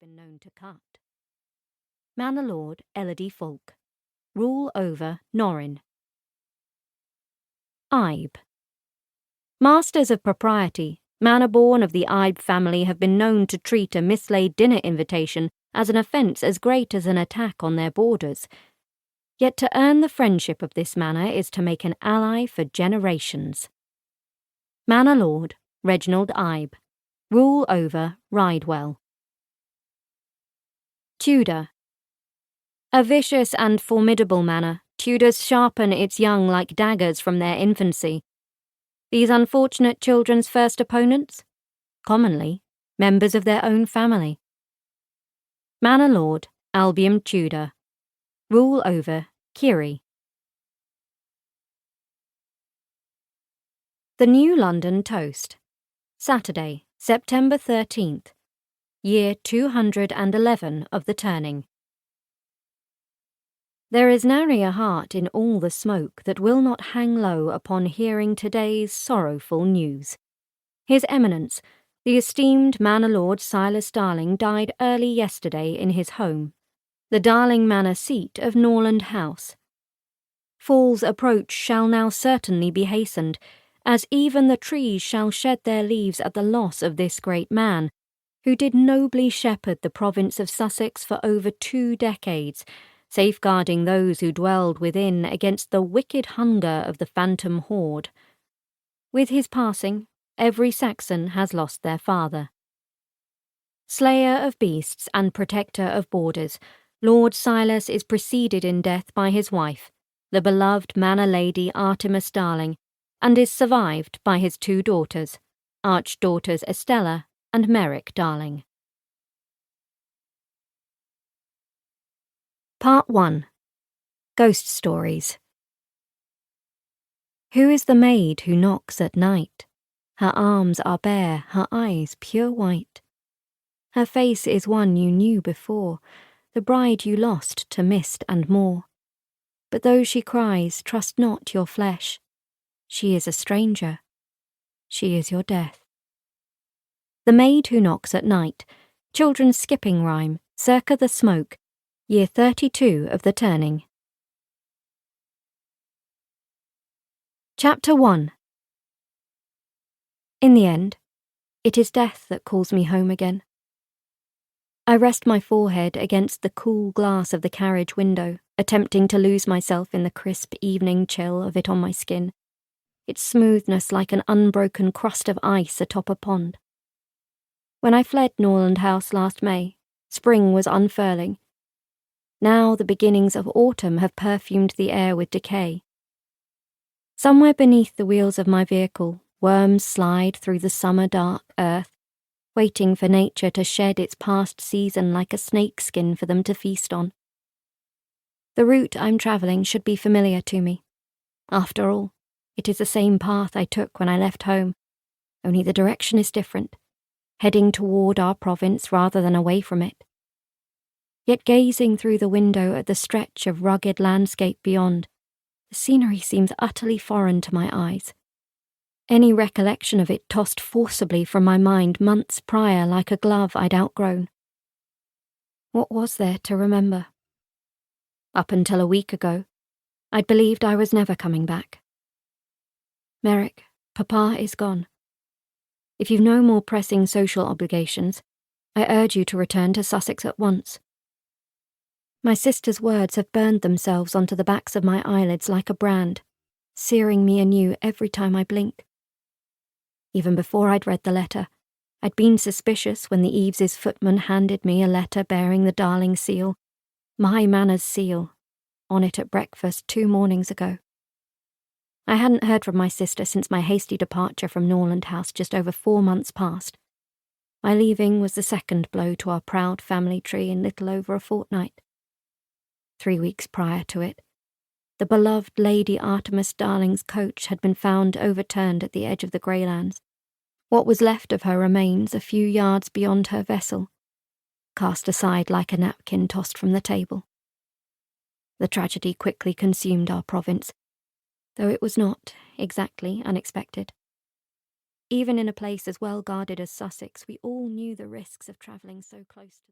been known to cut. Manor Lord Elodie Fulk. Rule over Norrin. Ibe. Masters of propriety, manor-born of the Ibe family have been known to treat a mislaid dinner invitation as an offence as great as an attack on their boarders. Yet to earn the friendship of this manor is to make an ally for generations. Manor Lord Reginald Ibe. Rule over Ridewell. Tudor. A vicious and formidable manor, Tudors sharpen its young like daggers from their infancy. These unfortunate children's first opponents? Commonly, members of their own family. Manor Lord Albion Tudor. Rule over Kiri. The New London Toast. Saturday, September 13th. Year 211 of the turning. There is nary a heart in all the smoke that will not hang low upon hearing today's sorrowful news. His Eminence, the esteemed Manor Lord Silas Darling, died early yesterday in his home, the Darling Manor seat of Norland House. Fall's approach shall now certainly be hastened, as even the trees shall shed their leaves at the loss of this great man, who did nobly shepherd the province of Sussex for over 2 decades, safeguarding those who dwelled within against the wicked hunger of the phantom horde. With his passing, every Saxon has lost their father. Slayer of beasts and protector of borders, Lord Silas is preceded in death by his wife, the beloved manor lady Artemis Darling, and is survived by his 2 daughters, archdaughters Estella and Merrick Darling. Part 1. Ghost Stories. Who is the maid who knocks at night? Her arms are bare, her eyes pure white. Her face is one you knew before, the bride you lost to mist and more. But though she cries, trust not your flesh. She is a stranger. She is your death. The Maid Who Knocks at Night, children's skipping rhyme, circa the smoke, year 32 of the turning. Chapter 1. In the end, it is death that calls me home again. I rest my forehead against the cool glass of the carriage window, attempting to lose myself in the crisp evening chill of it on my skin, its smoothness like an unbroken crust of ice atop a pond. When I fled Norland House last May, spring was unfurling. Now the beginnings of autumn have perfumed the air with decay. Somewhere beneath the wheels of my vehicle, worms slide through the summer-dark earth, waiting for nature to shed its past season like a snakeskin for them to feast on. The route I'm travelling should be familiar to me. After all, it is the same path I took when I left home, only the direction is different, heading toward our province rather than away from it. Yet gazing through the window at the stretch of rugged landscape beyond, the scenery seems utterly foreign to my eyes. Any recollection of it tossed forcibly from my mind months prior like a glove I'd outgrown. What was there to remember? Up until a week ago, I'd believed I was never coming back. Merrick, Papa is gone. If you've no more pressing social obligations, I urge you to return to Sussex at once. My sister's words have burned themselves onto the backs of my eyelids like a brand, searing me anew every time I blink. Even before I'd read the letter, I'd been suspicious when the Eveses' footman handed me a letter bearing the Darling seal, my manor's seal, on it at breakfast 2 mornings ago. I hadn't heard from my sister since my hasty departure from Norland House just over 4 months past. My leaving was the second blow to our proud family tree in little over a fortnight. 3 weeks prior to it, the beloved Lady Artemis Darling's coach had been found overturned at the edge of the Greylands. What was left of her remains a few yards beyond her vessel, cast aside like a napkin tossed from the table. The tragedy quickly consumed our province, though it was not exactly unexpected. Even in a place as well guarded as Sussex, we all knew the risks of travelling so close to